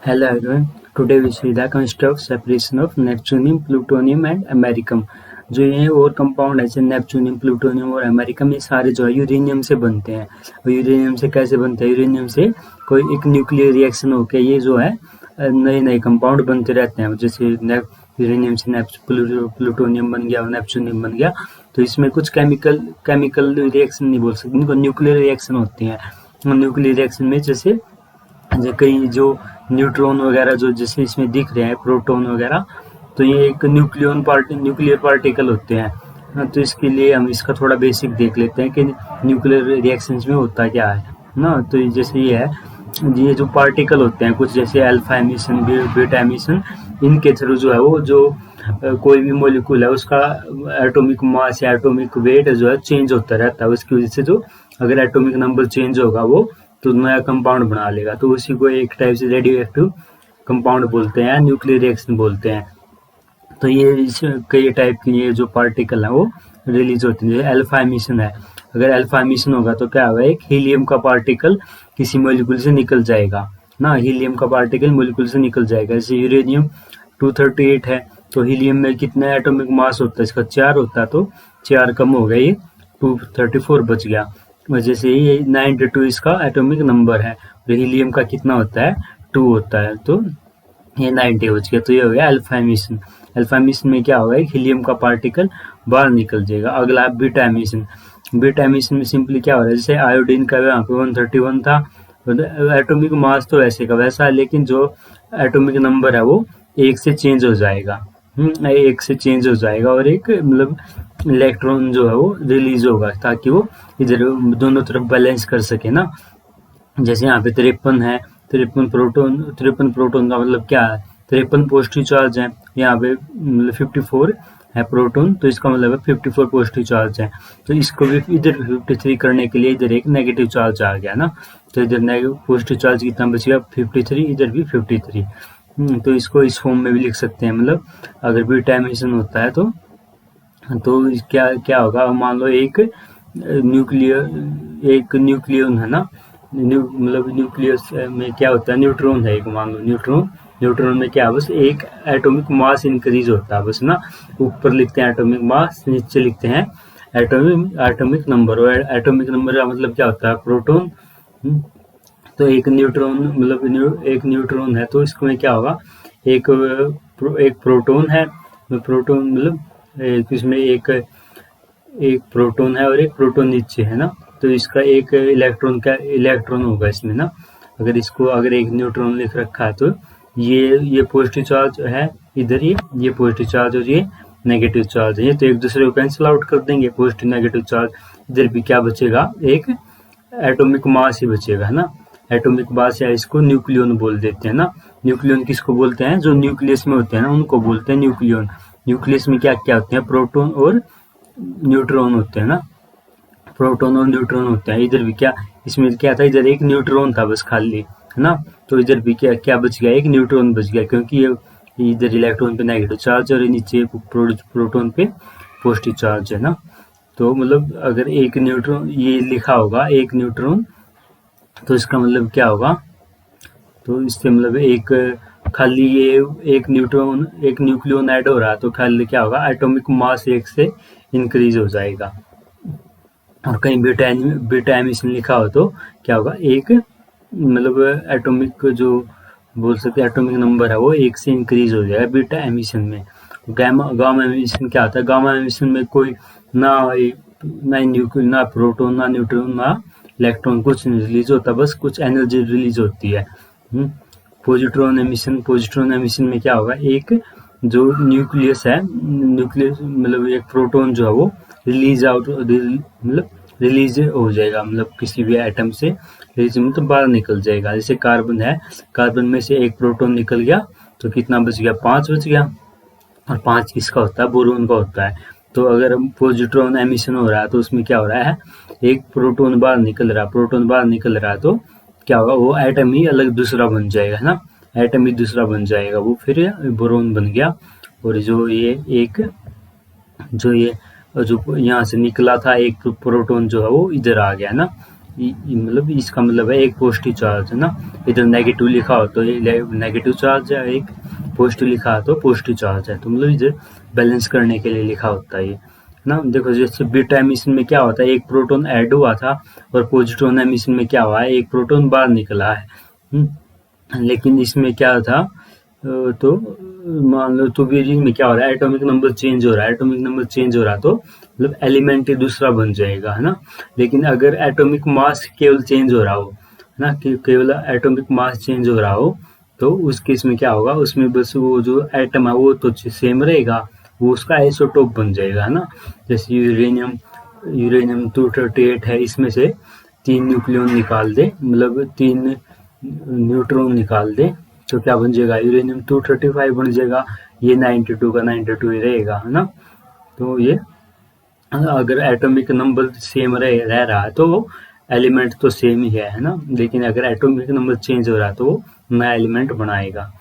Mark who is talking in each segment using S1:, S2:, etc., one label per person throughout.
S1: Hello everyone. Today we see the concept of separation of neptunium, plutonium and americum. जो ये और compound है जैसे नेपच्यूनियम, प्लूटोनियम और अमेरिकम, ये सारे जो है यूरेनियम से बनते हैं। और यूरेनियम से कैसे बनते हैं? यूरेनियम से कोई एक न्यूक्लियर रिएक्शन होकर ये जो है नए नए कंपाउंड बनते रहते हैं। जैसे यूरेनियम से प्लूटोनियम बन गया और नेपच्यूनियम बन गया। तो इसमें कुछ केमिकल रिएक्शन नहीं बोल सकते, इनको न्यूक्लियर रिएक्शन होती हैं। न्यूक्लियर रिएक्शन में जैसे कई जो न्यूट्रॉन वगैरह जो जैसे इसमें दिख रहे हैं, प्रोटॉन वगैरह, तो ये एक न्यूक्लियर पार्टिकल होते हैं। तो इसके लिए हम इसका थोड़ा बेसिक देख लेते हैं कि न्यूक्लियर रिएक्शंस में होता क्या है ना। तो जैसे ये है, ये जो पार्टिकल होते हैं कुछ, जैसे अल्फा एमिशन, बीटा एमिशन, इनके थ्रू जो है वो जो कोई भी मॉलिक्यूल है उसका एटॉमिक मास या एटॉमिक वेट जो है चेंज होता रहता है। उसकी वजह से जो अगर एटॉमिक नंबर चेंज होगा वो तो नया कंपाउंड बना लेगा। तो उसी को एक टाइप से रेडियो एक्टिव कंपाउंड बोलते हैं, न्यूक्लियर रिएक्शन बोलते हैं। तो ये कई टाइप की ये जो पार्टिकल है वो रिलीज होते हैं। जैसे अल्फा एमिशन है, अगर अल्फा एमिशन होगा तो क्या होगा, एक हीलियम का पार्टिकल किसी मॉलिक्यूल से निकल जाएगा ना। हीलियम का पार्टिकल मॉलिक्यूल से निकल जाएगा। जैसे यूरेनियम 238 है, तो हीलियम में कितना एटॉमिक मास होता है? इसका 4 होता है, तो 4 कम हो गया, ये 234 बच गया। वजह से ये 92 इसका एटॉमिक नंबर है। और हीलियम का कितना होता है? 2 होता है, तो ये 90 बच गया। तो ये हो गया अल्फा एमिशन। अल्फा एमिशन में क्या होगा, एक हीलियम का पार्टिकल बाहर निकल जाएगा। अगला है बीटा एमिशन। बीटा एमिशन में सिंपली क्या हो रहा है, जैसे आयोडीन का यहाँ पे 131 था, एटॉमिक मास तो वैसे का वैसा है, लेकिन जो एटॉमिक नंबर है वो 1 से चेंज हो जाएगा। 1 से चेंज हो जाएगा और एक मतलब इलेक्ट्रॉन जो है वो रिलीज होगा, ताकि वो इधर दोनों तरफ बैलेंस कर सके ना। जैसे यहाँ पे 53 है, 53 प्रोटोन का मतलब क्या है? 53 पॉजिटिव चार्ज है। यहाँ पे मतलब 54 है प्रोटोन, तो इसका मतलब है 54 पॉजिटिव चार्ज है। तो इसको भी इधर 53 करने के लिए इधर एक नेगेटिव चार्ज आ गया ना। तो इधर पॉजिटिव चार्ज कितना बच गया? 53, इधर भी 53। तो इसको इस फॉर्म में भी लिख सकते हैं। मतलब अगर बीटा एमिशन होता है तो क्या क्या होगा, मान लो एक न्यूक्लियन है ना। मतलब न्यूक्लियस में क्या होता है, न्यूट्रॉन है एक, मान लो न्यूट्रॉन में क्या, बस एक एटॉमिक मास इंक्रीज होता है बस ना। ऊपर लिखते हैं एटॉमिक मास, नीचे लिखते हैं एटॉमिक नंबर। और एटॉमिक नंबर का मतलब क्या होता है? प्रोटॉन। तो एक न्यूट्रॉन मतलब एक न्यूट्रॉन है, तो इसमें क्या होगा, एक प्रोटॉन है। प्रोटॉन मतलब इसमें एक प्रोटॉन है और एक प्रोटॉन नीचे है ना। तो इसका एक इलेक्ट्रॉन होगा इसमें ना। अगर एक न्यूट्रॉन लिख रखा है, तो ये पॉजिटिव चार्ज है इधर, ये पॉजिटिव चार्ज और ये नेगेटिव चार्ज है। ये तो एक दूसरे को कैंसिल आउट कर देंगे, पॉजिटिव नेगेटिव चार्ज। इधर भी क्या बचेगा, एक एटॉमिक मास ही बचेगा, है ना। एटॉमिक मास, या इसको न्यूक्लियन बोल देते हैं ना। न्यूक्लियन किसको बोलते हैं? जो न्यूक्लियस में होते हैं ना, उनको बोलते हैं न्यूक्लियन। न्यूक्लियस में क्या क्या होते हैं? प्रोटॉन और न्यूट्रॉन होते हैं ना। प्रोटॉन और न्यूट्रॉन होते हैं। इधर भी क्या, इसमें क्या था, इधर एक न्यूट्रॉन था बस खाली, है ना। तो इधर भी क्या क्या बच गया, एक न्यूट्रॉन बच गया, क्योंकि ये इधर इलेक्ट्रॉन पे नेगेटिव चार्ज और नीचे प्रोटॉन पे पॉजिटिव चार्ज है ना। तो मतलब अगर एक न्यूट्रॉन ये लिखा होगा, एक न्यूट्रॉन, तो इसका मतलब क्या होगा, तो इससे मतलब एक खाली ये एक न्यूक्लियन ऐड हो रहा है, तो खाली क्या होगा, एटॉमिक मास 1 से इंक्रीज हो जाएगा। और कहीं बीटा एमिशन लिखा हो तो क्या होगा, एक मतलब एटॉमिक जो बोल सकते हैं एटॉमिक नंबर है वो 1 से इंक्रीज हो जाएगा बीटा एमिशन में। गामा एमिशन क्या होता है? गामा एमिशन में कोई ना न्यूक्लियन, ना प्रोटॉन, ना न्यूट्रॉन, ना इलेक्ट्रॉन, कुछ नहीं रिलीज होता, बस कुछ एनर्जी रिलीज होती है। पॉजिट्रॉन एमिशन में क्या होगा, एक जो न्यूक्लियस है, मतलब एक प्रोटॉन जो है वो रिलीज हो जाएगा, मतलब किसी भी एटम से रिलीज मतलब बाहर निकल जाएगा। जैसे कार्बन है, कार्बन में से एक प्रोटॉन निकल गया, तो कितना बच गया? 5 बच गया। और 5 किसका होता है? बोरोन का होता है। तो अगर पॉजिट्रॉन एमिशन हो रहा है, तो उसमें क्या हो रहा है, एक प्रोटॉन बाहर निकल रहा है, तो क्या होगा, वो एटम ही अलग दूसरा बन जाएगा, है ना। एटम ही दूसरा बन जाएगा, वो फिर बोरोन बन गया। और जो यहाँ से निकला था एक प्रोटॉन जो है वो इधर आ गया ना, मतलब इसका मतलब है एक पॉजिटिव चार्ज है ना, इधर नेगेटिव लिखा हो तो ये नेगेटिव चार्ज है, एक पॉजिटिव लिखा हो तो पॉजिटिव चार्ज है, तो मतलब इधर बैलेंस करने के लिए लिखा होता है ये ना। देखो जैसे बीटा एमिशन में क्या होता है, एक प्रोटॉन ऐड हुआ था और पॉजिट्रॉन एमिशन में क्या हुआ है, एक प्रोटॉन बाहर निकला है। लेकिन इसमें क्या था, तो मान लो तो वेरिएंट में क्या हो रहा है, एटॉमिक नंबर चेंज हो रहा है, एटॉमिक नंबर चेंज हो रहा है तो मतलब एलिमेंट ही दूसरा बन जाएगा, है ना। लेकिन अगर एटॉमिक मास केवल चेंज हो रहा हो, है ना, कि केवल एटॉमिक मास चेंज हो रहा हो, तो उस केस में क्या होगा, उसमें बस वो जो एटम है वो तो सेम रहेगा, वो उसका आइसोटोप बन जाएगा, है ना। जैसे यूरेनियम यूरेनियम 238 है, इसमें से 3 न्यूक्लियन निकाल दे, मतलब 3 न्यूट्रॉन निकाल दे, तो क्या बन जाएगा, यूरेनियम 235 बन जाएगा। ये 92 का 92 ही रहेगा, है ना। तो ये अगर एटॉमिक नंबर सेम रह रहा है तो वो एलिमेंट तो सेम ही है ना। लेकिन अगर एटॉमिक नंबर चेंज हो रहा है तो वो नया एलिमेंट बनाएगा।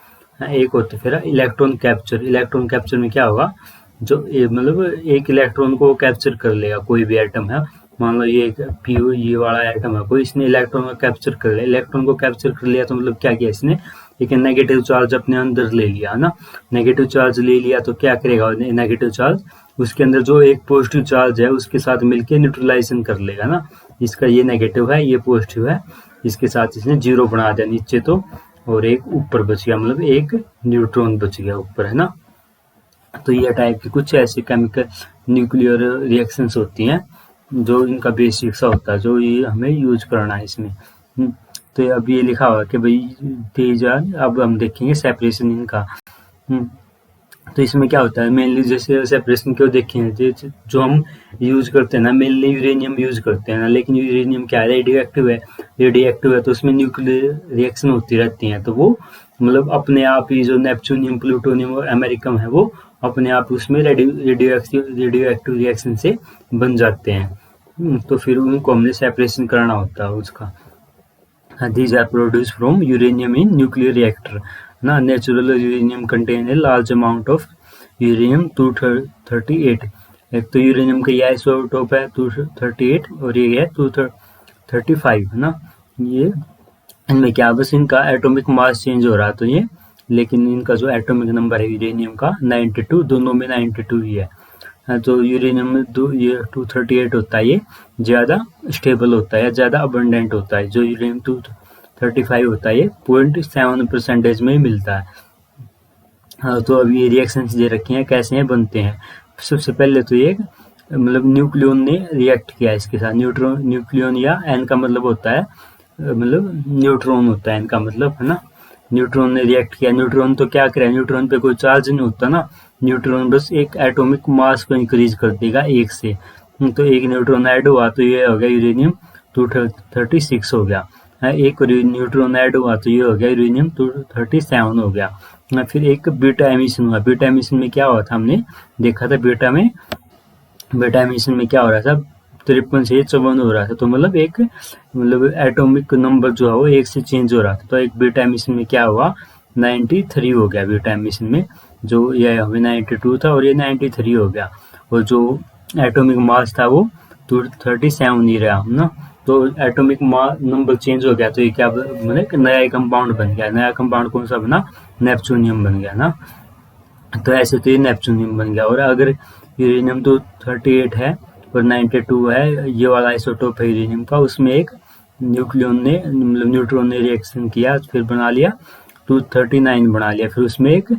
S1: एक होता है फिर इलेक्ट्रॉन कैप्चर। इलेक्ट्रॉन कैप्चर में क्या होगा, जो मतलब एक इलेक्ट्रॉन को कैप्चर कर लेगा कोई भी एटम है, मान लो ये पी ये वाला एटम है कोई, इसने इलेक्ट्रॉन को कैप्चर कर लिया। इलेक्ट्रॉन को कैप्चर कर लिया तो मतलब क्या किया इसने, एक नेगेटिव चार्ज अपने अंदर ले लिया, है ना। नेगेटिव चार्ज ले लिया तो क्या करेगा, नेगेटिव चार्ज उसके अंदर जो एक पॉजिटिव चार्ज है उसके साथ मिलके न्यूट्रलाइजेशन कर लेगा ना। इसका ये नेगेटिव है, ये पॉजिटिव है, इसके साथ इसने जीरो बना दिया नीचे तो, और एक ऊपर बच गया, मतलब एक न्यूट्रॉन बच गया ऊपर, है ना। तो ये टाइप की कुछ ऐसे केमिकल न्यूक्लियर रिएक्शंस होती हैं जो इनका बेसिक सा होता है, जो ये हमें यूज करना है इसमें। तो अब ये लिखा हुआ है कि भाई तेज, अब हम देखेंगे सेपरेशन इनका। तो इसमें क्या होता है मेनली, जैसे सेपरेशन क्यों देखें, जो हम यूज करते हैं ना, मेनली यूरेनियम यूज करते हैं ना, लेकिन यूरेनियम क्या है, रेडियो एक्टिव है तो उसमें न्यूक्लियर रिएक्शन होती रहती हैं, तो वो मतलब अपने आप ही जो नेपच्यूनियम, प्लूटोनियम और अमेरिकम है वो अपने आप उसमें रेडियो एक्टिव रिएक्शन से बन जाते हैं। तो फिर उनको हमने सेपरेशन करना होता है उसका। These are produced from uranium in nuclear reactor ना। Natural uranium contain a large amount of uranium 238। एक तो यूरेनियम का ये आइसोटोप है 238 और ये है 235, है ना। ये इनमें क्या बस इनका एटॉमिक मास चेंज हो रहा तो ये, लेकिन इनका जो एटॉमिक नंबर है यूरेनियम का 92, दोनों में 92 ही है। तो यूरेनियम में ये 238 होता है, ये ज़्यादा स्टेबल होता है, ज़्यादा अबंडेंट होता है। जो यूरेनियम 235 होता है ये 0.7% में ही मिलता है। हाँ, तो अब ये रिएक्शंस दे रखे हैं कैसे हैं बनते हैं। सबसे पहले तो ये मतलब न्यूक्लियन ने रिएक्ट किया इसके साथ, न्यूक्लियन या एन का मतलब होता है, मतलब न्यूट्रॉन होता है इनका मतलब, है ना। न्यूट्रॉन ने रिएक्ट किया। न्यूट्रॉन तो क्या करे, न्यूट्रॉन पे कोई चार्ज नहीं होता ना, न्यूट्रॉन बस एक एटॉमिक मास को इंक्रीज कर देगा एक से। तो एक न्यूट्रॉन ऐड हुआ तो ये हो गया यूरेनियम 236 हो गया। एक न्यूट्रॉन ऐड हुआ तो ये हो गया यूरेनियम 237 हो गया। फिर एक बीटा एमिशन हुआ। बीटा एमिशन में क्या हुआ था, हमने देखा था बीटा एमिशन में क्या हो रहा था, 53 से 54 हो रहा था। तो मतलब एक मतलब एटॉमिक नंबर जो है वो एक से चेंज हो रहा था। तो एक बीटा एमिशन में क्या हुआ, 93 हो गया बीटा एमिशन में। जो ये हमें 92 था और ये 93 हो गया, और जो एटॉमिक मास था वो 237 ही रहा ना। तो एटॉमिक नंबर चेंज हो गया तो ये क्या मतलब नया कंपाउंड बन गया। नया कंपाउंड कौन सा बना, नेपच्यूनियम बन गया ना। तो ऐसे तो ये नेपच्यूनियम बन गया। और अगर यूरेनियम तो 38 है और 92 है, ये वाला आइसोटोप है यूरेनियम का, उसमें एक न्यूक्लियन ने मतलब न्यूट्रॉन ने रिएक्शन किया, फिर बना लिया 239 बना लिया, फिर उसमें एक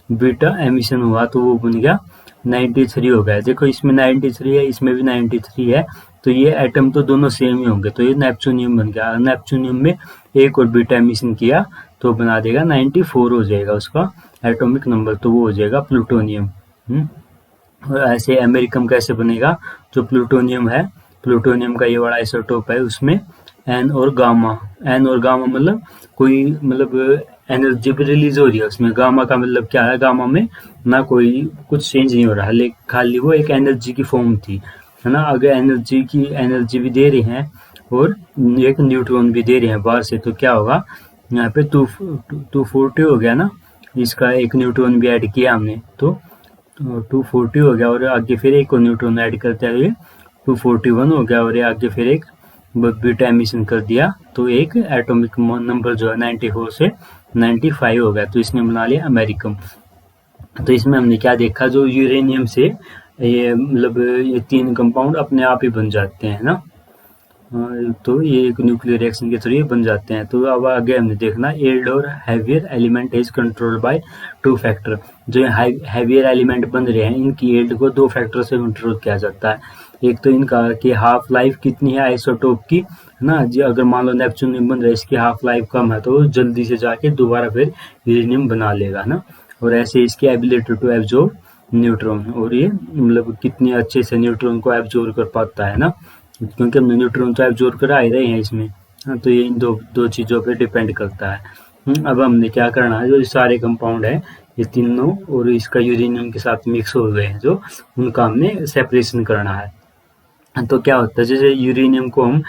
S1: बीटा एमिशन हुआ तो वो बन गया 93 हो गया। देखो इसमें 93 है, इसमें भी 93 है, तो ये एटम तो दोनों सेम ही होंगे, तो ये नेपच्यूनियम बन गया। नेपच्यूनियम में एक और बीटा एमिशन किया तो बना देगा 94 हो जाएगा उसका एटॉमिक नंबर, तो वो हो जाएगा प्लूटोनियम। और ऐसे अमेरिकम कैसे बनेगा, जो प्लूटोनियम है, प्लूटोनियम का ये बड़ा आइसोटोप है, उसमें एन और गामा मतलब कोई मतलब एनर्जी भी रिलीज हो रही है उसमें। गामा का मतलब क्या है, गामा में ना कोई कुछ चेंज नहीं हो रहा है, खाली वो एक एनर्जी की फॉर्म थी, है ना। अगर एनर्जी भी दे रही हैं और एक न्यूट्रॉन भी दे रहे हैं बाहर से, तो क्या होगा यहाँ पे 240 हो गया ना। इसका एक न्यूट्रॉन भी ऐड किया हमने तो 240 हो गया, और आगे फिर एक और न्यूट्रॉन ऐड करते हुए 241 हो गया, और आगे फिर एक बीटा एमिशन कर दिया तो एक एटॉमिक नंबर जो है 94 से 95 हो गया, तो इसने बना लिया अमेरिकम। तो इसमें हमने क्या देखा, जो यूरेनियम से ये मतलब ये 3 कंपाउंड अपने आप ही बन जाते हैं ना, तो ये एक न्यूक्लियर रिएक्शन के थ्रू ये बन जाते हैं। तो अब आगे हमने देखना एल्ड और heavier element is controlled by 2 factor. जो हैवियर एलिमेंट बन रहे हैं इनकी एल्ड को 2 फैक्टर से कंट्रोल किया जाता है। एक तो इनका कि हाफ लाइफ कितनी है आइसोटोप की, है ना जी। अगर मान लो नेपच्यूनियम बन रहा है, इसकी हाफ लाइफ कम है तो जल्दी से जाके दोबारा फिर यूरेनियम बना लेगा ना। और ऐसे इसकी एबिलिटी टू एब्जॉर्ब न्यूट्रॉन, और ये मतलब कितनी अच्छे से न्यूट्रॉन को एब्जॉर्ब कर पाता है ना, क्योंकि हमने न्यूट्रॉन तो एब्जॉर्ब करा ही रहे हैं इसमें। हाँ, तो ये इन दो चीज़ों पे डिपेंड करता है। अब हमने क्या करना है, जो सारे कंपाउंड है ये तीनों और इसका यूरेनियम के साथ मिक्स हो गए हैं जो, उनका हमने सेपरेशन करना है। तो क्या होता है, जैसे यूरेनियम को हम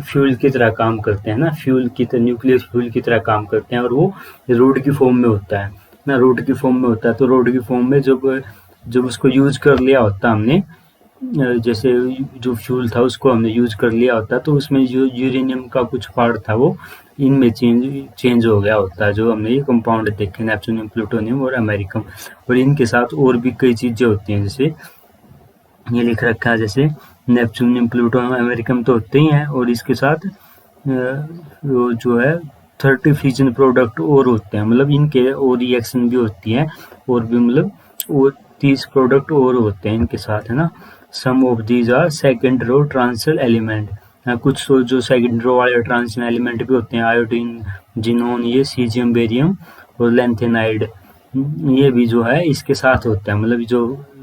S1: फ्यूल की तरह काम करते हैं ना, फ्यूल की तरह, न्यूक्लियर फ्यूल की तरह काम करते हैं, और वो रोड की फॉर्म में होता है ना, रोड की फॉर्म में होता है। तो रोड की फॉर्म में जब उसको यूज कर लिया होता हमने, जैसे जो फ्यूल था उसको हमने यूज कर लिया होता, तो उसमें जो यूरेनियम का कुछ पार्ट था वो इनमें चेंज हो गया होता है। जो हमने ये कंपाउंड देखे नेपच्यूनियम, प्लूटोनियम और अमेरिकम, और इनके साथ और भी कई चीजें होती हैं, जैसे ये लिख रखा है, जैसे नेपच्यूनियम, प्लूटोनियम, अमेरिकम तो होते ही हैं, और इसके साथ वो जो है 30 फ्यूजन प्रोडक्ट और होते हैं, मतलब इनके और रिएक्शन भी होती है, और भी मतलब वो 30 प्रोडक्ट और होते हैं इनके साथ, है ना। Some of these are second row transition element, कुछ तो जो सेकेंड रो वाले ट्रांजिशन एलिमेंट भी होते हैं, आयोडीन, जिनोन, ये सीजियम, बेरियम और लैंथेनाइड, ये भी जो है इसके साथ होता है। मतलब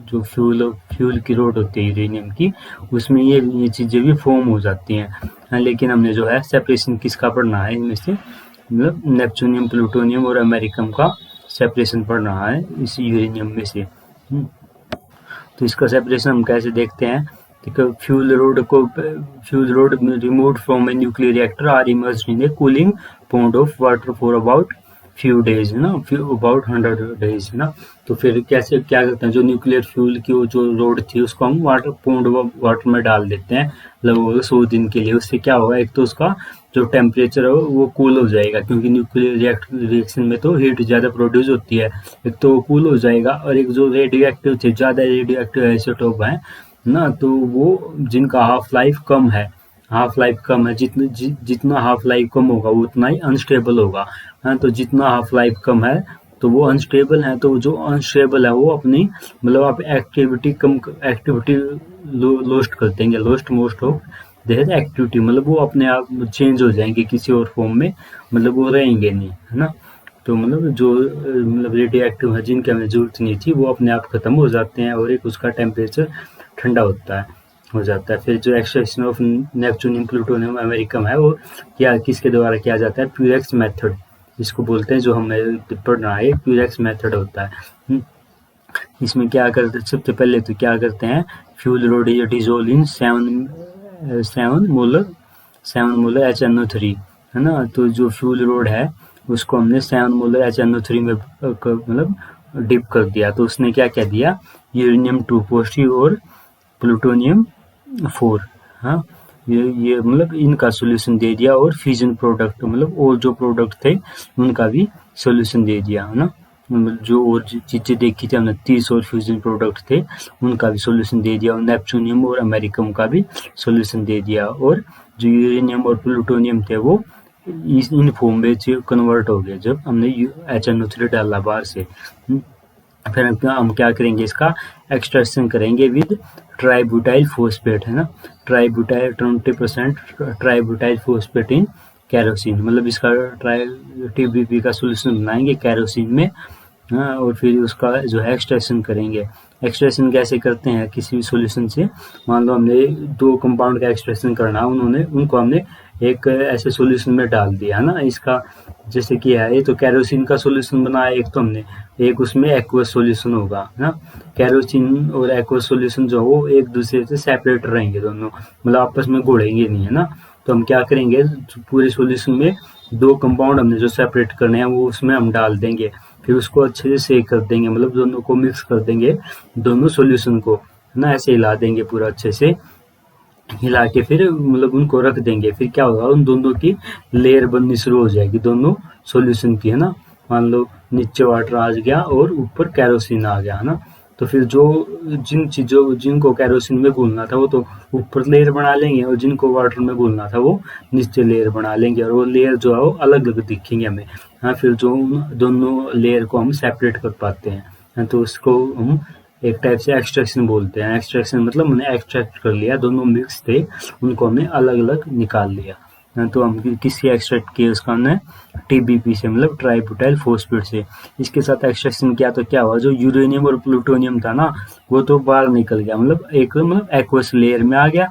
S1: जो फ्यूल की रोड होती है यूरेनियम की, उसमें ये चीज़ें भी फॉर्म हो जाती हैं। लेकिन हमने जो है सेपरेशन किसका पढ़ना है इनमें से, मतलब नेपच्यूनियम, प्लूटोनियम और अमेरिकम का सेपरेशन पढ़ना है इस यूरेनियम में से। तो इसका सेपरेशन हम कैसे देखते हैं, देखो fuel rod removed from a nuclear reactor are immersed in a cooling pond of water for about few days, है ना, अबाउट 100 डेज, है ना। तो फिर कैसे क्या करते हैं, जो न्यूक्लियर फ्यूल की वो जो रोड थी उसको हम वाटर में डाल देते हैं लगभग 100 दिन के लिए। उससे क्या होगा, एक तो उसका जो टेम्परेचर है वो कूल हो जाएगा, क्योंकि न्यूक्लियर रिएक्शन में तो हीट ज़्यादा प्रोड्यूस होती है, एक तो वो कूल हो जाएगा, और एक जो रेडियो एक्टिव ज़्यादा रेडियो आइसोटोप है ना, तो वो जिनका हाफ लाइफ कम है, जितना हाफ लाइफ कम होगा वो उतना ही अनस्टेबल होगा। हाँ, तो जितना हाफ लाइफ कम है तो वो अनस्टेबल है, तो जो अनस्टेबल है वो अपनी मतलब आप एक्टिविटी लोस्ट कर देंगे, lost most of their activity, मतलब वो अपने आप चेंज हो जाएंगे किसी और फॉर्म में, मतलब वो रहेंगे नहीं, है ना। तो मतलब जो मतलब रेडियो एक्टिव है जिनकी हमें जरूरत नहीं थी वो अपने आप खत्म हो जाते हैं, और एक उसका टेम्परेचर ठंडा हो जाता है। फिर जो एक्सट्रैक्शन ऑफ नेपच्यूनियम, प्लूटोनियम, अमेरिकम है वो क्या किसके द्वारा किया जाता है, प्यूरेक्स मेथड इसको बोलते हैं, जो हमें पढ़ना है प्यूरेक्स मेथड होता है। इसमें क्या करते हैं, सबसे पहले तो क्या करते हैं, fuel road dissolve in 7 molar HNO3, है ना। तो जो फ्यूल रोड है उसको हमने 7 मोलर HNO3 में मतलब डिप कर दिया, तो उसने क्या क्या दिया, यूरेनियम 2 पॉजिटिव और प्लूटोनियम 4, हाँ, ये मतलब इनका सॉल्यूशन दे दिया, और फ्यूजन प्रोडक्ट मतलब और जो प्रोडक्ट थे उनका भी सॉल्यूशन दे दिया, है ना। मतलब जो और चीज़ें देखी थी हमने 30 और फ्यूजन प्रोडक्ट थे उनका भी सॉल्यूशन दे दिया, और नेपच्यूनियम और अमेरिकम का भी सॉल्यूशन दे दिया, और जो यूरेनियम और प्लूटोनियम थे वो इन फॉर्म में कन्वर्ट हो गए जब हमने HNO3 डाला बाहर से। फिर हम क्या करेंगे, इसका एक्सट्रैक्शन करेंगे विद ट्राइब्यूटाइल फॉस्फेट, है ना, 20% ट्राइब्यूटाइल फॉस्फेट इन कैरोसिन, मतलब इसका TBP का सोल्यूशन बनाएंगे कैरोसिन में, हाँ, और फिर उसका जो है एक्सट्रैक्शन करेंगे। एक्सट्रैक्शन कैसे करते हैं किसी भी सॉल्यूशन से, मान लो हमने 2 कंपाउंड का एक्सट्रैक्शन करना, उनको हमने एक ऐसे सॉल्यूशन में डाल दिया, है ना। इसका जैसे कि है ये तो कैरोसिन का सॉल्यूशन बनाया, एक तो हमने एक उसमें एक्वस सॉल्यूशन होगा, है ना। कैरोसिन और एक्वस सॉल्यूशन जो हो एक दूसरे से सेपरेट रहेंगे दोनों, मतलब आपस में घुलेंगे नहीं, है ना। तो हम क्या करेंगे, पूरे सॉल्यूशन में 2 कंपाउंड हमने जो सेपरेट करने हैं वो उसमें हम डाल देंगे, फिर उसको अच्छे से सेक कर देंगे, मतलब दोनों को मिक्स कर देंगे, दोनों सॉल्यूशन को, है ना, ऐसे हिला देंगे पूरा अच्छे से, हिला के फिर मतलब उनको रख देंगे। फिर क्या होगा, उन दोनों की लेयर बननी शुरू हो जाएगी, दोनों सॉल्यूशन की, है ना। मान लो नीचे वाटर आ गया और ऊपर केरोसिन आ गया, है ना। तो फिर जो जिन चीज़ों जिनको केरोसिन में घुलना था वो तो ऊपर लेयर बना लेंगे, और जिनको वाटर में घुलना था वो नीचे लेयर बना लेंगे, और वो लेयर जो है वो अलग अलग दिखेंगे हमें। हाँ, फिर जो दोनों लेयर को हम सेपरेट कर पाते हैं, हाँ, तो उसको हम एक टाइप से एक्सट्रैक्शन बोलते हैं। एक्सट्रैक्शन मतलब हमने एक्सट्रैक्ट कर लिया, दोनों मिक्स थे, उनको हमने अलग अलग निकाल लिया। तो हम किसी एक्सट्रैक्ट किए उसका हमने टीबीपी से, मतलब ट्राईब्यूटाइल फॉस्फेट से। इसके साथ एक्सट्रैक्शन किया तो क्या हुआ, जो यूरेनियम और प्लूटोनियम था ना, वो तो बाहर निकल गया, मतलब एक मतलब एक्वस लेयर में आ गया।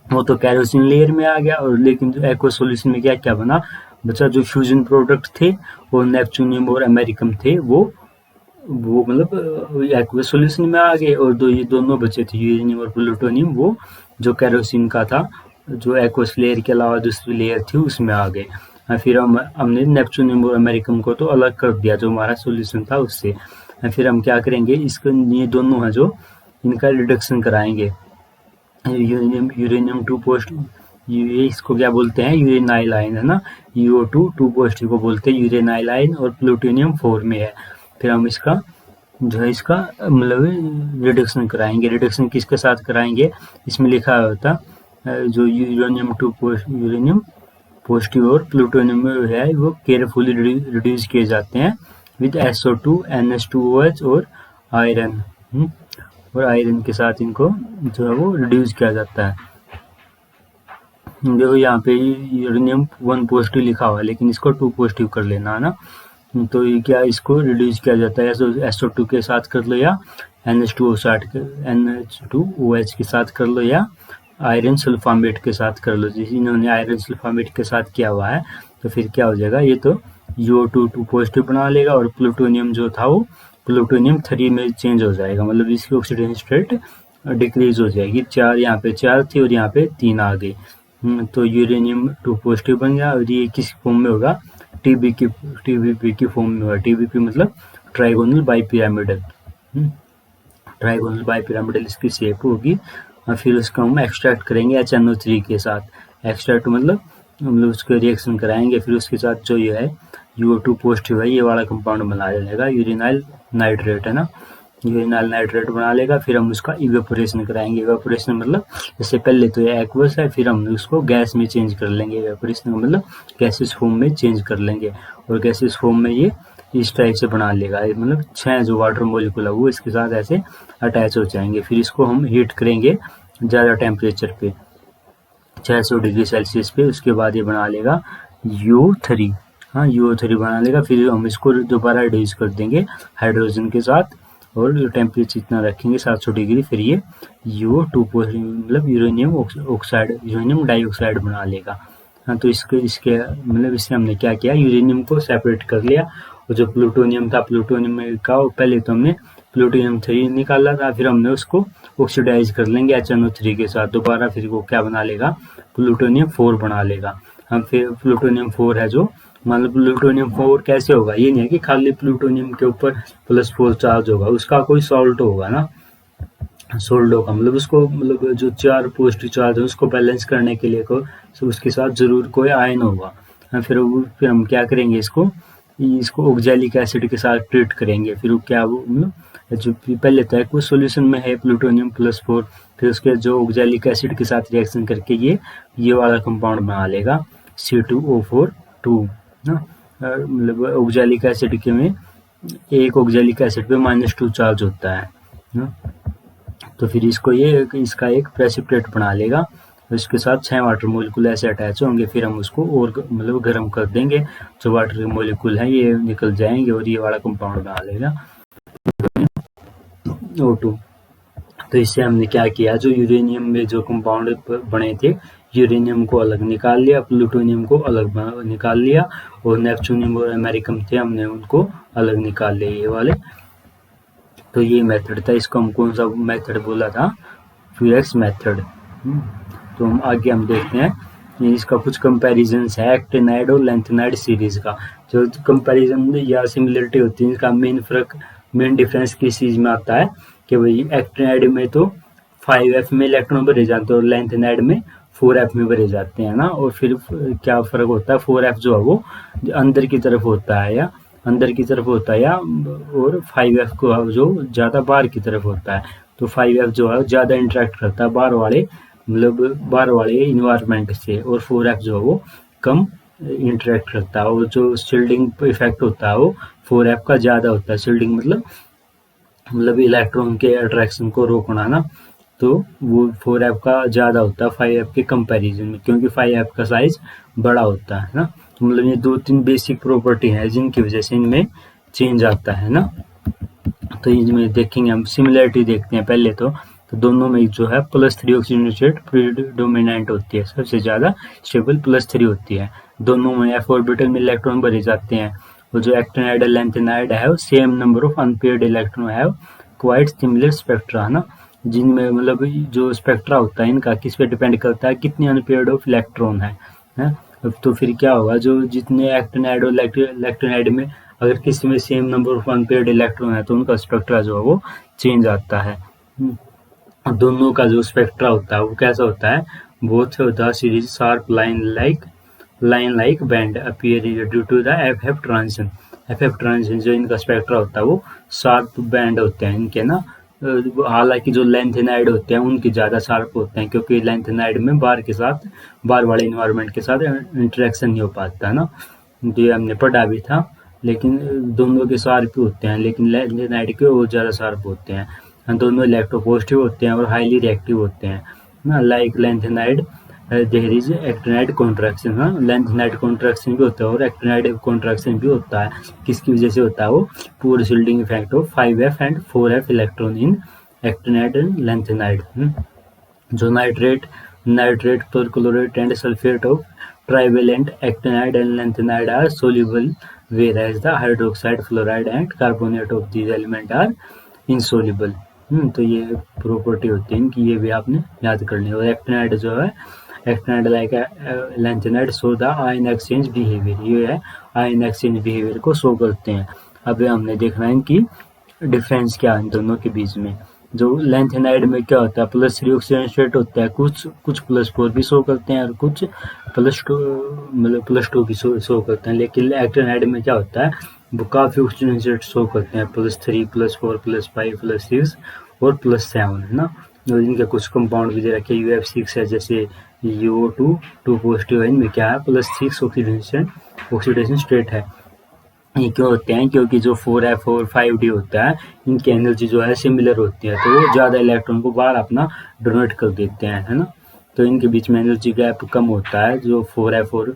S1: वो तो केरोसिन लेयर में आ गया, और लेकिन जो एक्वस सॉल्यूशन में क्या क्या बना बचा, जो फ्यूजन प्रोडक्ट थे वो नेपच्यूनियम और अमेरिकम थे, वो मतलब एक्वस सॉल्यूशन में आ गए, और ये दोनों बचे थे यूरेनियम और प्लूटोनियम, वो जो केरोसिन का था, जो एक्वस लेयर के अलावा दूसरी लेयर थी उसमें आ गए। फिर हमने नेपच्यूनियम और अमेरिकम को तो अलग कर दिया जो हमारा सॉल्यूशन था उससे। फिर हम क्या करेंगे, इसको ये दोनों है जो इनका रिडक्शन कराएंगे। यूरेनियम टू पोस्ट, ये इसको क्या बोलते हैं, यूरेनाइल आयन, है ना। UO2 पॉजिटिव को बोलते हैं यूरेनाइल आयन, और प्लूटोनियम 4 में है। फिर हम इसका जो है इसका मतलब रिडक्शन कराएंगे। रिडक्शन किसके साथ कराएंगे, इसमें लिखा होता जो यूरेनियम पॉजिटिव और प्लूटोनियम है वो केयरफुली रिड्यूस किए जाते हैं विद SO2 NH2OH और आयरन, और आयरन के साथ इनको जो है वो रिड्यूस किया जाता है। देखो यहाँ पे यूरेनियम 1 पॉजिटिव लिखा हुआ है, लेकिन इसको 2 पॉजिटिव कर लेना, है ना। तो ये क्या, इसको रिड्यूस किया जाता है SO2 के साथ कर लो, या NH2OH के साथ कर लो, या आयरन सल्फामेट के साथ कर लो। जैसे इन्होंने आयरन सल्फामेट के साथ किया हुआ है, तो फिर क्या हो जाएगा, ये तो UO2 पॉजिटिव बना लेगा, और प्लूटोनियम जो था वो प्लूटोनियम 3 में चेंज हो जाएगा, मतलब इसकी ऑक्सीडेशन स्टेट डिक्रीज हो जाएगी। 4 यहाँ पे 4 थी और यहाँ पे 3 आ गई। तो यूरेनियम 2 पॉजिटिव बन गया, और ये किस फॉर्म में होगा, टीबीपी की फॉर्म में होगा। टीबीपी मतलब ट्राइगोनल बाइपिरामिडल, ट्राइगोनल बाइपिरामिडल इसकी शेप होगी। और फिर उसका हम एक्सट्रैक्ट करेंगे HNO3 के साथ। एक्सट्रैक्ट मतलब हम लोग उसके रिएक्शन कराएंगे, फिर उसके साथ जो ये है UO2 पॉजिटिव है, ये वाला कंपाउंड बना लेगा, यूरेनाइल नाइट्रेट, है ना। यूरेनाइल नाइट्रेट बना लेगा। फिर हम उसका इवेपोरेशन कराएंगे। इवेपोरेशन मतलब जैसे पहले तो ये एक्वस है, फिर हम उसको गैस में चेंज कर लेंगे। इवेपोरेशन मतलब गैसेस फॉर्म में चेंज कर लेंगे, और गैसेस फॉर्म में ये इस टाइप से बना लेगा, मतलब 6 जो वाटर मॉलिक्यूल है वो इसके साथ ऐसे अटैच हो जाएंगे। फिर इसको हम हीट करेंगे ज़्यादा टेम्परेचर पे, 600 डिग्री सेल्सियस पे। उसके बाद ये बना लेगा UO3, हाँ UO3 बना लेगा। फिर हम इसको दोबारा रिड्यूस कर देंगे हाइड्रोजन के साथ, और टेम्परेचर इतना रखेंगे 700 डिग्री। फिर ये UO2 मतलब यूरेनियम ऑक्साइड, यूरेनियम डाइऑक्साइड बना लेगा। हाँ, तो इसके मतलब इससे हमने क्या किया, यूरेनियम को सेपरेट कर लिया, और जो प्लूटोनियम था, प्लूटोनियम का पहले तो हमने प्लूटोनियम 3 निकाला था, फिर हमने उसको ऑक्सीडाइज कर लेंगे HNO3 के साथ दोबारा। फिर वो क्या बना लेगा, प्लूटोनियम 4 बना लेगा। हम फिर प्लूटोनियम 4 है जो, मतलब प्लूटोनियम 4 कैसे होगा, ये नहीं है कि खाली प्लूटोनियम के ऊपर +4 चार्ज होगा, उसका कोई सॉल्ट होगा ना, सोल्ड होगा, मतलब उसको मतलब जो 4 पॉजिटिव चार्ज है उसको बैलेंस करने के लिए उसके साथ जरूर कोई आयन होगा। फिर हम क्या करेंगे, इसको ऑक्जेलिक एसिड के साथ ट्रीट करेंगे। फिर वो क्या, वो मतलब जो पहले तो एक्वस सॉल्यूशन में है प्लूटोनियम +4, फिर उसके जो ऑक्जेलिक एसिड के साथ रिएक्शन करके ये वाला कंपाउंड बना लेगा C2O4 ना। मतलब ऑक्जेलिक एसिड के में एक ऑक्जेलिक एसिड पे -2 चार्ज होता है ना। तो फिर इसका एक प्रेसिपिटेट बना लेगा, इसके साथ 6 वाटर मॉलिक्यूल ऐसे अटैच होंगे। फिर हम उसको और मतलब गर्म कर देंगे, जो वाटर मॉलिक्यूल है ये निकल जाएंगे, और ये वाला कंपाउंड बना लेगा O2। तो इससे हमने क्या किया, जो यूरेनियम में जो कंपाउंड बने थे, यूरेनियम को अलग निकाल लिया, प्लूटोनियम को अलग निकाल लिया, और नेपच्यूनियम और अमेरिकम थे, हमने उनको अलग निकाल लिया, ये वाले। तो ये मेथड था, इसको हम कौन सा मेथड बोला था, फ्यूएक्स मेथड। तो हम आगे देखते हैं, इसका कुछ कंपैरिजंस है एक्टिनाइड और लेंथेनाइड सीरीज का। जो कंपैरिजन या सिमिलरिटी होती है, इसका मेन डिफरेंस किस चीज़ में आता है कि भाई एक्टिनाइड में तो 5f में इलेक्ट्रॉन भरे जाते हैं और लेंथेनाइड में 4f में भरे जाते हैं ना। और फिर क्या फ़र्क होता है, 4f जो है वो अंदर की तरफ होता है या और 5f को जो ज़्यादा बाहर की तरफ होता है। तो 5f जो है ज़्यादा इंटरेक्ट करता है बाहर वाले इन्वायरमेंट से, और 4f जो है वो कम इंटरेक्ट करता है। और जो शील्डिंग इफेक्ट होता है वो 4f का ज़्यादा होता है। शील्डिंग मतलब इलेक्ट्रॉन के अट्रैक्शन को रोकना ना, तो वो 4f का ज़्यादा होता है 5f के कंपैरिजन में, क्योंकि 5f का साइज बड़ा होता है ना। तो मतलब ये 2-3 बेसिक प्रॉपर्टी हैं जिनकी वजह से इनमें चेंज आता है ना। तो इसमें देखेंगे हम, सिमिलरिटी देखते हैं पहले तो दोनों में जो है +3 ऑक्सीजन स्टेट प्रीडोमिनेंट होती है, सबसे ज़्यादा स्टेबल +3 होती है। दोनों में f ऑर्बिटल में इलेक्ट्रॉन भरे जाते हैं। और जो एक्टिनाइड और लेंथेनाइड है same number of unpaired electron have quite similar spectra है ना, जिनमें मतलब जो स्पेक्ट्रा होता है इनका किस पे डिपेंड करता है, कितने अनपेयर्ड ऑफ इलेक्ट्रॉन है। तो फिर क्या होगा, जो जितने एक्टिनाइड और लेक्टिनाइड में अगर किसी में same number of unpaired electron है तो उनका स्पेक्ट्रा जो है वो चेंज आता है। दोनों का जो स्पेक्ट्रा होता है वो कैसा होता है, both of the series sharp line like band appear due to the F transition. जो इनका स्पेक्ट्रा होता है वो शार्प बैंड होते हैं इनके ना। हालांकि जो लेंथेनाइड होते हैं उनके ज़्यादा शार्प होते हैं, क्योंकि लेंथेनाइड में बाहर वाले इन्वायरमेंट के साथ इंटरेक्शन नहीं हो पाता ना। तो ये हमने पढ़ा भी था। लेकिन दोनों के शार्प होते हैं, लेकिन लेंथेनाइड के और ज़्यादा शार्प होते हैं। दोनों इलेक्ट्रोपॉजिटिव होते हैं और हाईली रिएक्टिव होते हैं ना। Like lanthanide there is actinide contraction, हाँ लेंथेनाइड कॉन्ट्रैक्शन भी होता है और एक्टिनाइड कॉन्ट्रैक्शन भी होता है। किसकी वजह से होता है, वो poor shielding effect of 5f and 4f electron in actinide and lanthanide. जो nitrate perchlorate and sulphate of trivalent actinide and lanthanide are soluble, whereas the hydroxide, fluoride and carbonate of these element are insoluble। तो ये property होती है इनकी, ये भी आपने याद करनी है। और एक्टिनाइड जो है, actinide like lanthanide show the ion exchange behaviour, ये है आयन एक्सचेंज बिहेवियर को शो करते हैं। अब हमने देखना है इनकी डिफरेंस क्या है इन दोनों के बीच में। जो लेंथेनाइड में क्या होता है, +3 ऑक्सीजन स्टेट होता है, कुछ +4 भी शो करते हैं और कुछ +2 भी शो करते हैं। लेकिन एक्टिनाइड में क्या होता है, वो काफ़ी ऑक्सीजन स्टेट शो करते हैं, +3 +4 +5 +6 और +7 है ना। और इनके कुछ कंपाउंड भी दे रखे UF6 है, जैसे UO2 2 पॉजिटिव है, इनमें क्या है +6 ऑक्सीडेशन स्टेट है। ये क्यों होते हैं, क्योंकि जो 4f और 5d होता है इनकी एनर्जी जो है सिमिलर होती है, तो वो ज़्यादा इलेक्ट्रॉन को बाहर अपना डोनेट कर देते हैं है ना। तो इनके बीच में एनर्जी गैप कम होता है, जो 4f और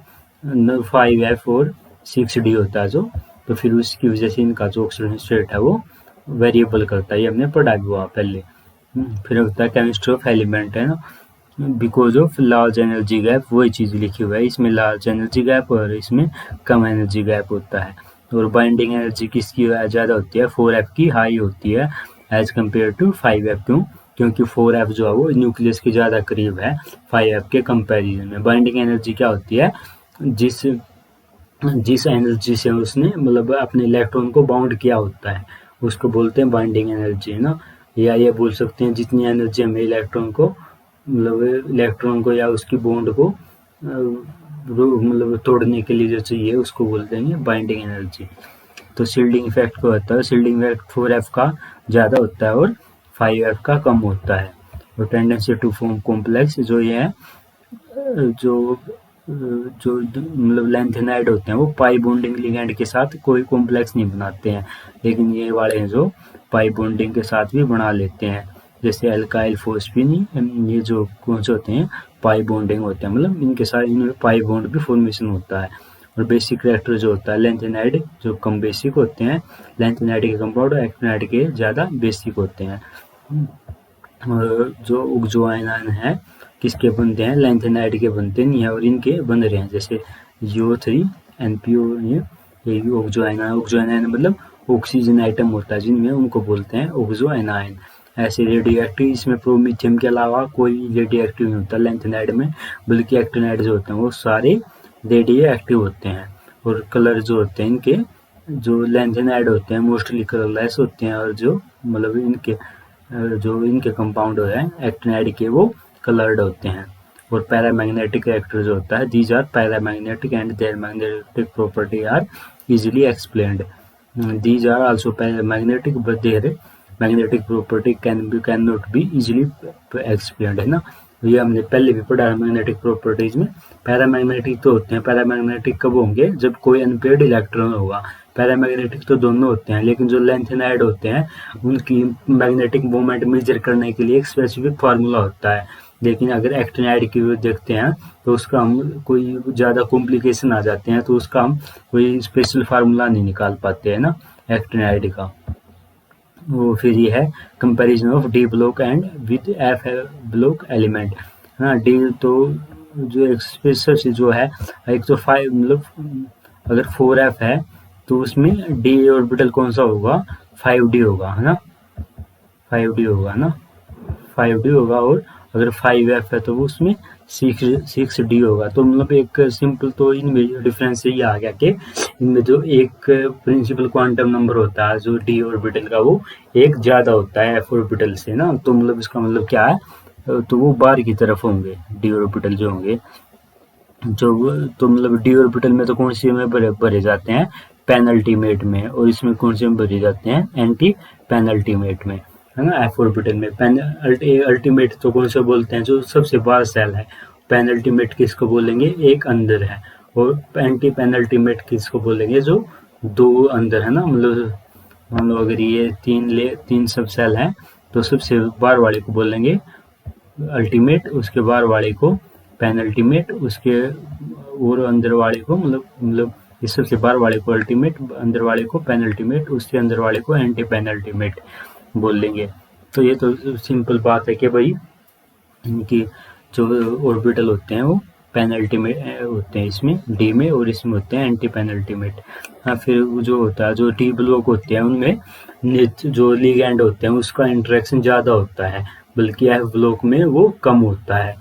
S1: 5f और 6d होता है जो, तो फिर उसकी वजह से इनका जो ऑक्सीडेशन स्टेट है वो वेरिएबल करता है, ये हमने पढ़ा भी हुआ पहले। फिर होता है केमिस्ट्री ऑफ एलिमेंट है ना, because of large energy gap, वही चीज़ लिखी हुई है, इसमें लार्ज एनर्जी गैप और इसमें कम एनर्जी गैप होता है। और बाइंडिंग एनर्जी किसकी ज़्यादा होती है, 4f की हाई होती है एज कम्पेयर टू 5f। क्योंकि 4f जो है वो न्यूक्लियस के ज़्यादा करीब है 5f के कंपैरिजन में। बाइंडिंग एनर्जी क्या होती है, जिस एनर्जी से उसने मतलब अपने इलेक्ट्रॉन को बाउंड किया होता है उसको बोलते हैं बाइंडिंग एनर्जी है ना। या ये बोल सकते हैं जितनी एनर्जी हमें इलेक्ट्रॉन को या उसकी बॉन्ड को मतलब तोड़ने के लिए जो चाहिए उसको बोलते हैं बाइंडिंग एनर्जी। तो शील्डिंग इफेक्ट को होता है, शील्डिंग इफेक्ट 4f का ज़्यादा होता है और 5f का कम होता है। और टेंडेंसी टू फॉर्म कॉम्प्लेक्स, जो ये है जो मतलब लेंथेनाइड होते हैं वो पाई बॉन्डिंग लिगेंड के साथ कोई कॉम्प्लेक्स नहीं बनाते हैं, लेकिन ये वाले हैं जो पाई बॉन्डिंग के साथ भी बना लेते हैं, जैसे अल्काइल फॉस्फीन। ये जो कौन से होते हैं, पाई बॉन्डिंग होते हैं, मतलब इनके साथ इनमें पाई बॉन्ड भी फॉर्मेशन होता है। और बेसिक कैरेक्टर जो होता है लेंथेनाइड जो कम बेसिक होते हैं, लेंथेनाइड के कंपाउंड एक्टिनाइड के ज़्यादा बेसिक होते हैं। और जो ऑक्सो आयन है किसके बनते हैं, लेंथेनाइड के बनते नहीं है और इनके बन रहे हैं, जैसे UO3 NPO, ये भी ऑक्सो आयन मतलब ऑक्सीजन आइटम होता है जिनमें, उनको बोलते हैं ऑक्सो आयन। ऐसे रेडियो एक्टिव, इसमें प्रोमीथियम के अलावा कोई रेडियो एक्टिव नहीं होता लेंथेनाइड में, बल्कि एक्टिनाइड जो होते हैं वो सारे रेडियो एक्टिव होते हैं। और कलर जो होते हैं इनके, जो लेंथेनाइड होते हैं मोस्टली कलरलेस होते हैं, और जो मतलब इनके जो इनके कंपाउंड है एक्टिनाइड के वो कलर्ड होते हैं। और पैरामैग्नेटिक रिएक्टर जो होता है, these are paramagnetic and their magnetic property are easily explained. These are also paramagnetic but their magnetic property cannot be easily explained, है ना। ये हमने पहले भी पढ़ा है मैग्नेटिक प्रॉपर्टीज में। पैरामैग्नेटिक तो होते हैं, पैरामैग्नेटिक कब होंगे, जब कोई अनपेयर्ड इलेक्ट्रॉन होगा। पैरामैग्नेटिक तो दोनों होते हैं, लेकिन जो लेंथेनाइड होते हैं उनकी मैग्नेटिक मोमेंट मेजर करने के लिए एक स्पेसिफिक फार्मूला होता है। लेकिन अगर एक्टिनाइड की देखते हैं तो उसका हम कोई ज़्यादा कॉम्प्लिकेशन आ जाते हैं, तो उसका हम कोई स्पेशल फार्मूला नहीं निकाल पाते हैं ना एक्टिनाइड का। वो फिर ये है comparison of D block and with F block element. हाँ, डी तो जो एक स्पेशल से जो है, एक तो 5 मतलब अगर 4f है तो उसमें डी ऑर्बिटल कौन सा होगा, 5d होगा, है ना, 5d होगा ना, 5d होगा। और अगर 5f है तो वो उसमें 6d होगा। तो मतलब एक सिंपल तो इनमें डिफरेंस ये आ गया कि इनमें जो एक प्रिंसिपल क्वांटम नंबर होता है जो डी ऑर्बिटल का, वो एक ज़्यादा होता है एफ ऑर्बिटल से ना। तो मतलब इसका मतलब क्या है, तो वो बाहर की तरफ होंगे डी ऑर्बिटल जो होंगे, जो तो मतलब डी ऑर्बिटल में तो कौन सी में भरे जाते हैं, पेनल्टीमेट में। और इसमें कौन से में भरे जाते हैं, एंटी पेनल्टीमेट में, है ना। एफ ऑर्बिटल में अल्टीमेट तो कौन सा बोलते हैं, जो सबसे बाहर सेल है। पेनल्टीमेट किसको बोलेंगे, एक अंदर है। और एंटी पेनल्टीमेट किसको बोलेंगे, जो दो अंदर है ना। मतलब अगर ये तीन सब सेल हैं तो सबसे बाहर वाले को बोलेंगे अल्टीमेट, उसके बाहर वाले को पेनल्टीमेट, उसके और अंदर वाले को मतलब इस सबसे बाहर वाले को अल्टीमेट, अंदर वाले को पेनल्टीमेट, उसके अंदर वाले को एंटी पेनल्टीमेट बोल लेंगे। तो ये तो सिंपल बात है कि भाई इनकी जो ऑर्बिटल होते हैं वो पेनल्टीमेट होते हैं इसमें डी में, और इसमें होते हैं एंटी पेनल्टीमेट। हाँ, फिर जो होता है जो डी ब्लॉक होते हैं उनमें जो लिगैंड होते हैं उसका इंटरेक्शन ज़्यादा होता है, बल्कि एफ ब्लॉक में वो कम होता है।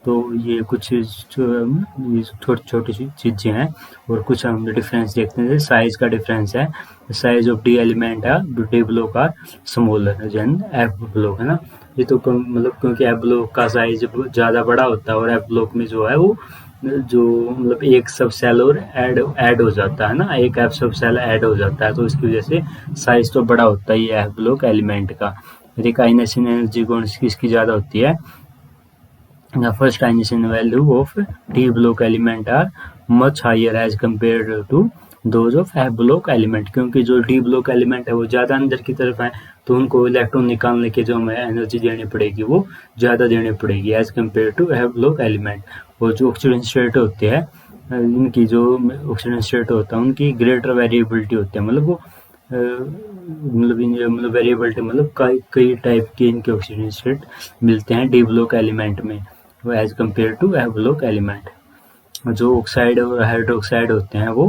S1: तो ये कुछ छोटी छोटी चीज़ें हैं। और कुछ हम डिफरेंस देखते हैं, साइज का डिफरेंस है। साइज ऑफ डी एलिमेंट है D block are smaller than F block, है ना। ये तो मतलब क्योंकि एफ ब्लॉक का साइज ज़्यादा बड़ा होता है और एफ ब्लॉक में जो है वो जो मतलब एक सब सेल और ऐड हो जाता है ना, एक एफ सब सेल ऐड हो जाता है, तो इसकी वजह से साइज तो बड़ा होता है ये एफ ब्लॉक एलिमेंट का। रिकाइनेशन एनर्जी कौन किसकी ज़्यादा होती है, the first ionization value of D block element are much higher as compared to those of F block element, क्योंकि जो D block element है वो ज़्यादा अंदर की तरफ है, तो उनको इलेक्ट्रॉन निकालने के जो हमें एनर्जी देनी पड़ेगी वो ज़्यादा देनी पड़ेगी as compare to F block element। और जो ऑक्सीजन स्टेट होते हैं इनकी जो ऑक्सीजन स्टेट होता है उनकी ग्रेटर वेरिएबिलिटी होती है। मतलब वो मतलब वेरिएबिलिटी मतलब कई टाइप के इनके ऑक्सीजन स्टेट मिलते हैं डी ब्लॉक एलिमेंट में as compare to F block element. जो ऑक्साइड और हाइड्रोक्साइड होते हैं वो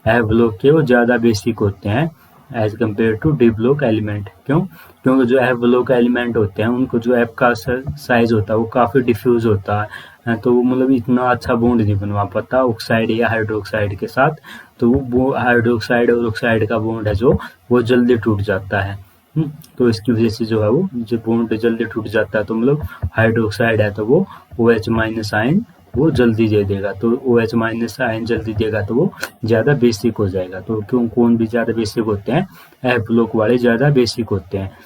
S1: एफ ब्लॉक के वो ज़्यादा बेसिक होते हैं as compare to D block element. क्योंकि जो एफ ब्लॉक एलिमेंट होते हैं उनको जो एफ का साइज होता है वो काफ़ी डिफ्यूज होता है, तो वो मतलब इतना अच्छा बॉन्ड नहीं बनवा पाता ऑक्साइड या हाइड्रोक्साइड के साथ। तो वो हाइड्रोक्साइड और ऑक्साइड का बॉन्ड है जो वो जल्दी टूट जाता है। तो इसकी वजह से जो है वो जो बॉन्ड जल्दी टूट जाता है, तो मतलब हाइड्रोक्साइड है तो वो OH माइनस आयन वो जल्दी दे देगा, तो OH माइनस आयन जल्दी देगा तो वो ज़्यादा बेसिक हो जाएगा। तो क्यों कौन भी ज़्यादा बेसिक होते हैं, एफ ब्लॉक वाले ज़्यादा बेसिक होते हैं।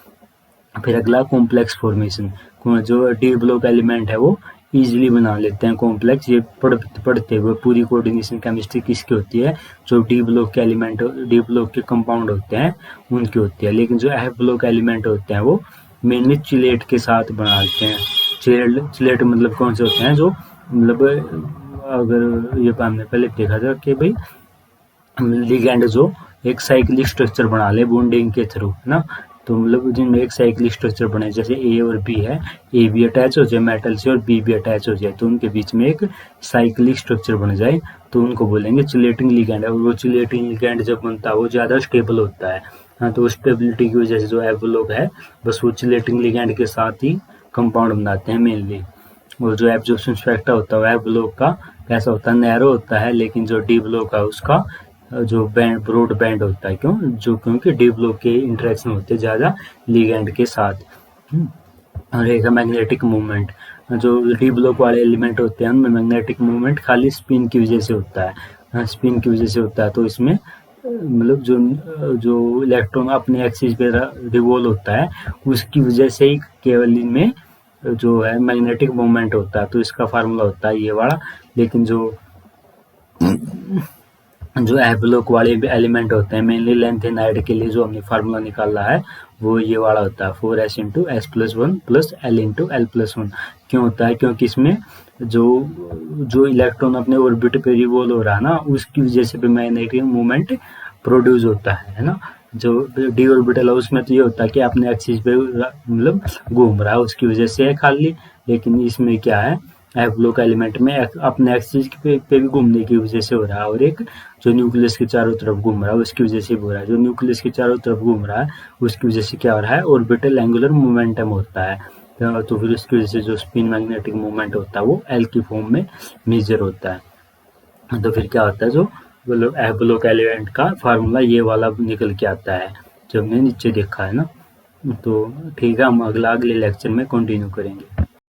S1: फिर अगला कॉम्प्लेक्स फॉर्मेशन, जो डी ब्लॉक एलिमेंट है वो ईजिली बना लेते हैं कॉम्प्लेक्स। ये पढ़ते हुए पूरी कोऑर्डिनेशन केमिस्ट्री किसकी होती है, जो डी ब्लॉक के एलिमेंट डी ब्लॉक के कंपाउंड होते हैं उनकी होती है। लेकिन जो एफ ब्लॉक एलिमेंट होते हैं वो मेनली चिलेट के साथ बना लेते हैं। चिलेट मतलब कौन से होते हैं, जो मतलब अगर ये हमने पहले देखा था कि भाई लिगैंड जो एक साइक्लिक स्ट्रक्चर बना ले बॉन्डिंग के थ्रू, है ना। तो मतलब जिनमें एक साइक्लिक स्ट्रक्चर बने, जैसे ए और बी है, ए भी अटैच हो जाए मेटल से और बी भी अटैच हो जाए, तो उनके बीच में एक साइक्लिक स्ट्रक्चर बन जाए तो उनको बोलेंगे चिलेटिंग लिगैंड। और वो चिलेटिंग लिगैंड जब बनता है वो ज़्यादा स्टेबल होता है। हाँ, तो स्टेबिलिटी की वजह से जो एफ ब्लॉक है बस वो चिलेटिंग लिगैंड के साथ ही कंपाउंड बनाते हैं मेनली। और जो एब्जॉर्प्शन फैक्टर होता है एफ ब्लॉक का कैसा होता है, नैरो होता है, लेकिन जो डी ब्लॉक है उसका जो बैंड ब्रॉड बैंड होता है, क्योंकि डी ब्लॉक के इंटरेक्शन होते हैं ज़्यादा लिगेंड के साथ। और एक है मैग्नेटिक मूवमेंट। जो डी ब्लॉक वाले एलिमेंट होते हैं उनमें मैग्नेटिक मूवमेंट खाली स्पिन की वजह से होता है, स्पिन की वजह से होता है। तो इसमें मतलब जो इलेक्ट्रॉन अपने एक्सिस पे रिवॉल्व होता है उसकी वजह से ही केवल इनमें जो है मैग्नेटिक मूवमेंट होता है। तो इसका फार्मूला होता है ये वाला। लेकिन जो एफ ब्लॉक वाले एलिमेंट होते हैं मेनली लेंथेनाइड के लिए जो हमने फार्मूला निकाला है वो ये वाला होता है 4s into S plus one plus L into L plus one. क्यों होता है? क्योंकि इसमें जो इलेक्ट्रॉन अपने ऑर्बिट पे रिवॉल्व हो रहा है ना उसकी वजह से भी मैग्नेटिक मूवमेंट प्रोड्यूस होता है ना। जो डी ऑर्बिटल है उसमें तो ये होता है कि अपने एक्सिस पे मतलब घूम रहा है उसकी वजह से है खाली। लेकिन इसमें क्या है, एफ ब्लॉक एलिमेंट में अपने एक्सिस पे भी घूमने की वजह से हो रहा है और एक जो न्यूक्लियस के चारों तरफ घूम रहा है उसकी वजह से भी हो रहा है। जो न्यूक्लियस के चारों तरफ घूम रहा है उसकी वजह से क्या हो रहा है, ऑर्बिटल एंगुलर मोमेंटम होता है। तो फिर उसकी वजह से जो स्पिन मैग्नेटिक मूवमेंट होता है वो एल की फॉर्म में मेजर होता है। तो फिर क्या होता है, जो मतलब एफ ब्लॉक एलिमेंट का फार्मूला ये वाला निकल के आता है जो हमने नीचे देखा है ना। तो ठीक है, हम अगले लेक्चर में कंटिन्यू करेंगे।